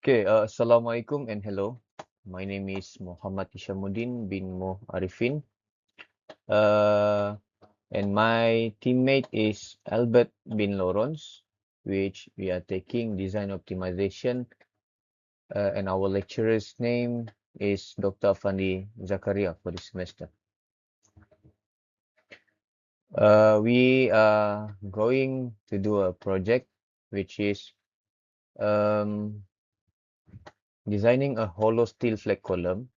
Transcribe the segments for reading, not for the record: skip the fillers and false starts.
Assalamualaikum and hello. My name is Muhammad Ishamuddin bin Moh Arifin. Uh, and my teammate is Albert bin Lawrence, which we are taking design optimization. And our lecturer's name is Dr. Afandi Zakaria for this semester. We are going to do a project which is um, designing a hollow steel flat column.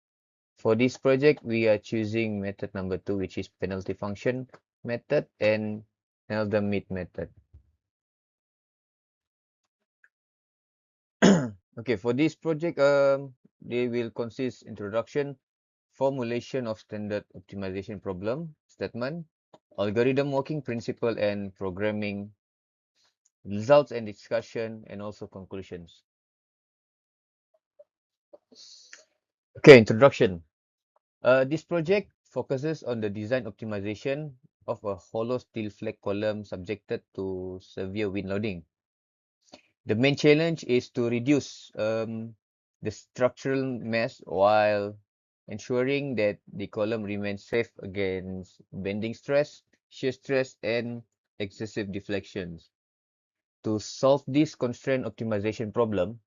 For this project, we are choosing method number 2, which is penalty function method and Nelda-Mead method. Okay, for this project, they will consist introduction, formulation of standard optimization problem, statement, algorithm working principle and programming, results and discussion, and also conclusions. Okay, introduction. This project focuses on the design optimization of a hollow steel flat column subjected to severe wind loading. The main challenge is to reduce the structural mass while ensuring that the column remains safe against bending stress, shear stress, and excessive deflections. To solve this constraint optimization problem,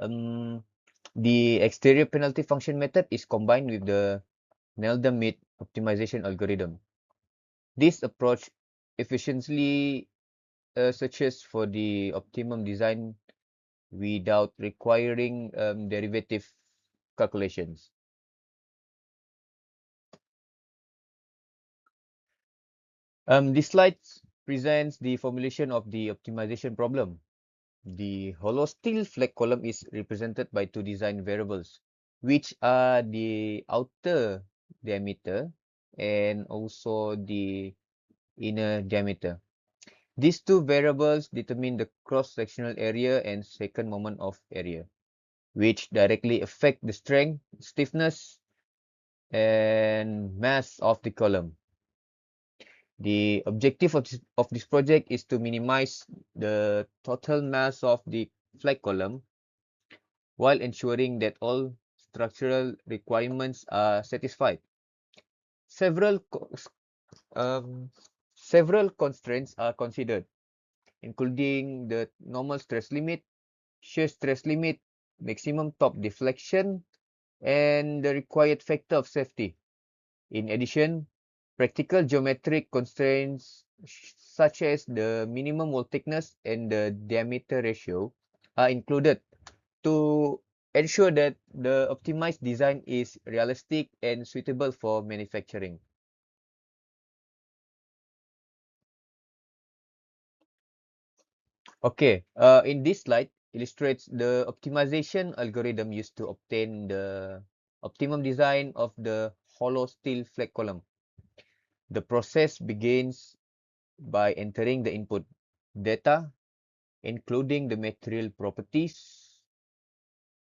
um, the exterior penalty function method is combined with the Nelda-Mead optimization algorithm. This approach efficiently searches for the optimum design without requiring derivative calculations. This slide presents the formulation of the optimization problem. The hollow steel flat column is represented by two design variables, which are the outer diameter and also the inner diameter. These two variables determine the cross-sectional area and second moment of area, which directly affect the strength, stiffness, and mass of the column. The objective of this project is to minimize the total mass of the flat column while ensuring that all structural requirements are satisfied. Several um, several constraints are considered, including the normal stress limit, shear stress limit, maximum top deflection, and the required factor of safety. In addition, practical geometric constraints such as the minimum wall thickness and the diameter ratio are included to ensure that the optimized design is realistic and suitable for manufacturing. Okay, in this slide illustrates the optimization algorithm used to obtain the optimum design of the hollow steel flat column. The process begins by entering the input data, including the material properties,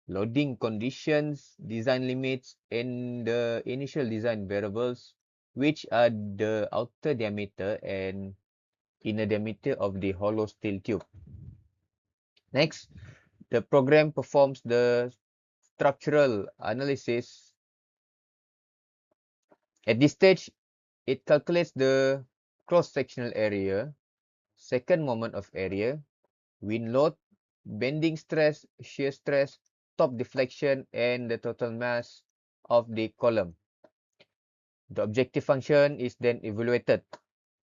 loading conditions, design limits, and the initial design variables, which are the outer diameter and inner diameter of the hollow steel tube. Next, the program performs the structural analysis. At this stage, it calculates the cross-sectional area, second moment of area, wind load, bending stress, shear stress, top deflection, and the total mass of the column. The objective function is then evaluated.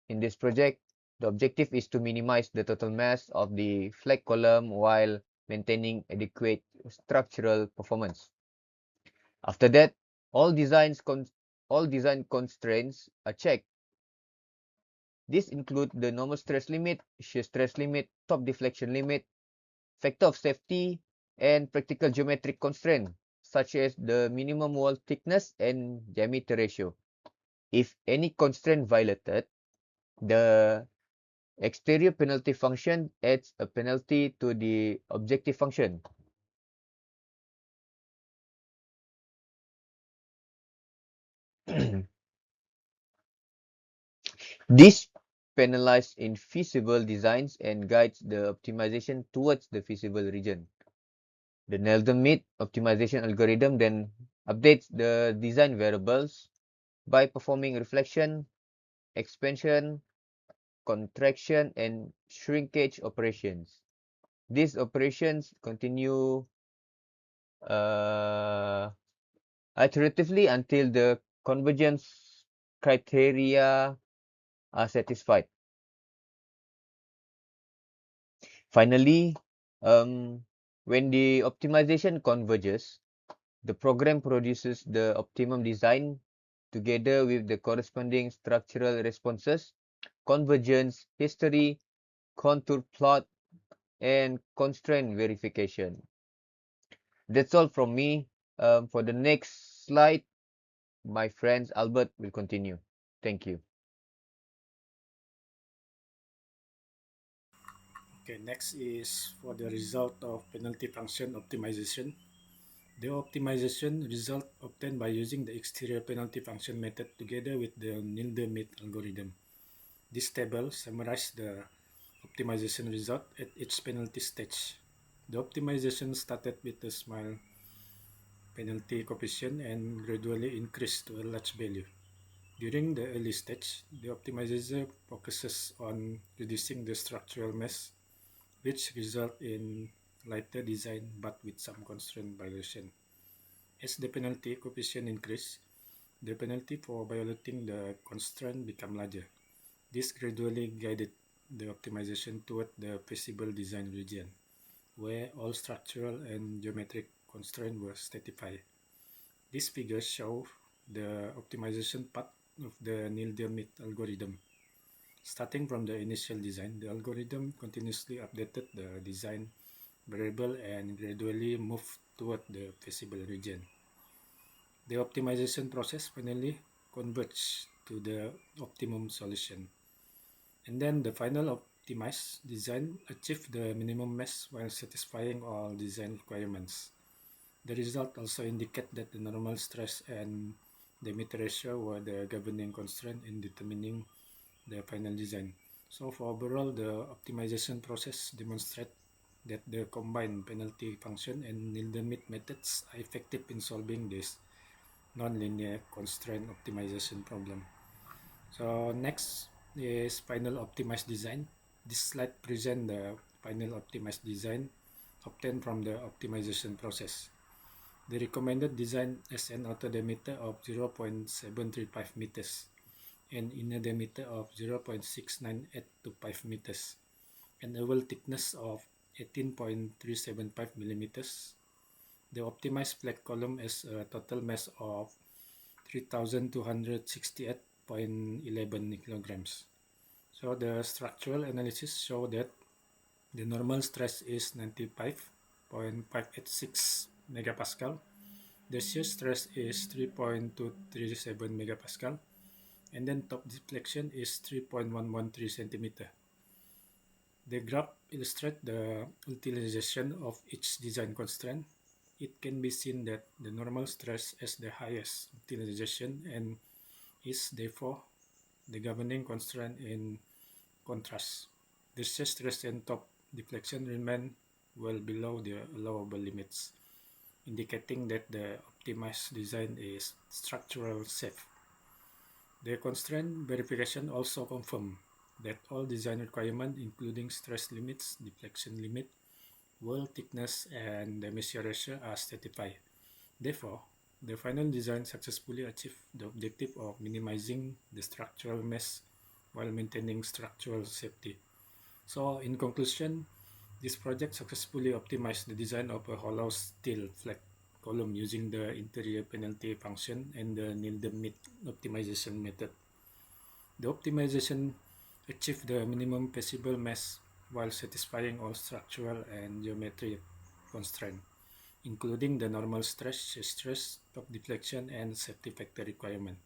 In this project, the objective is to minimize the total mass of the flat column while maintaining adequate structural performance. After that, all all design constraints are checked. These include the normal stress limit, shear stress limit, top deflection limit, factor of safety, and practical geometric constraint, such as the minimum wall thickness and diameter ratio. If any constraint violated, the exterior penalty function adds a penalty to the objective function. This penalizes infeasible designs and guides the optimization towards the feasible region. The Nelson-Mead optimization algorithm then updates the design variables by performing reflection, expansion, contraction, and shrinkage operations. These operations continue uh, iteratively until the convergence criteria are satisfied. Finally, when the optimization converges, the program produces the optimum design together with the corresponding structural responses, convergence history, contour plot, and constraint verification. That's all from me. For the next slide, my friends Albert will continue. Thank you. Okay, next is for the result of penalty function optimization. The optimization result obtained by using the exterior penalty function method together with the Nilde-Mead algorithm. This table summarizes the optimization result at each penalty stage. The optimization started with a small penalty coefficient and gradually increased to a large value. During the early stage, the optimizer focuses on reducing the structural mess, which result in lighter design but with some constraint violation. As the penalty coefficient increase, the penalty for violating the constraint become larger. This gradually guided the optimization toward the feasible design region, where all structural and geometric constraints were stratified. These figures show the optimization path of the Neil-Deal-Mead algorithm. Starting from the initial design, the algorithm continuously updated the design variable and gradually moved toward the feasible region. The optimization process finally converged to the optimum solution. And then the final optimized design achieved the minimum mess while satisfying all design requirements. The result also indicate that the normal stress and diameter ratio were the governing constraint in determining the final design. So for overall, the optimization process demonstrate that the combined penalty function and Nilde-Mead methods are effective in solving this nonlinear constraint optimization problem. So next is final optimized design. This slide presents the final optimized design obtained from the optimization process. The recommended design is an outer diameter of 0.735 meters and inner diameter of 0.698 to 5 meters and a wall thickness of 18.375 millimeters. The optimized flat column is a total mass of 3,268.11 kilograms. So the structural analysis show that the normal stress is 95.586 megapascal. The shear stress is 3.237 megapascal, and then top deflection is 3.113 centimeter. The graph illustrates the utilization of each design constraint. It can be seen that the normal stress is the highest utilization and is therefore the governing constraint. In contrast, the shear stress and top deflection remain well below the allowable limits, indicating that the optimized design is structural safe. The constraint verification also confirmed that all design requirements, including stress limits, deflection limit, wall thickness, and the messier ratio, are stratified. Therefore, the final design successfully achieved the objective of minimizing the structural mess while maintaining structural safety. So, in conclusion, this project successfully optimized the design of a hollow steel flat column using the interior penalty function and the Nilde-Mead optimization method. The optimization achieved the minimum feasible mass while satisfying all structural and geometric constraints, including the normal stress, top deflection, and safety factor requirement.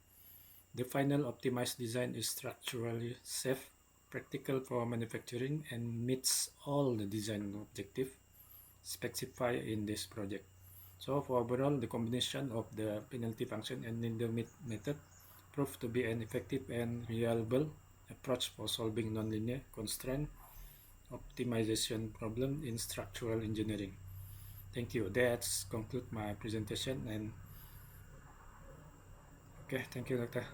The final optimized design is structurally safe, practical for manufacturing, and meets all the design objectives specified in this project. So for overall, the combination of the penalty function and Nilde-Mead method proved to be an effective and reliable approach for solving nonlinear constraint optimization problem in structural engineering. Thank you. That's conclude my presentation. And okay, thank you, Doctor.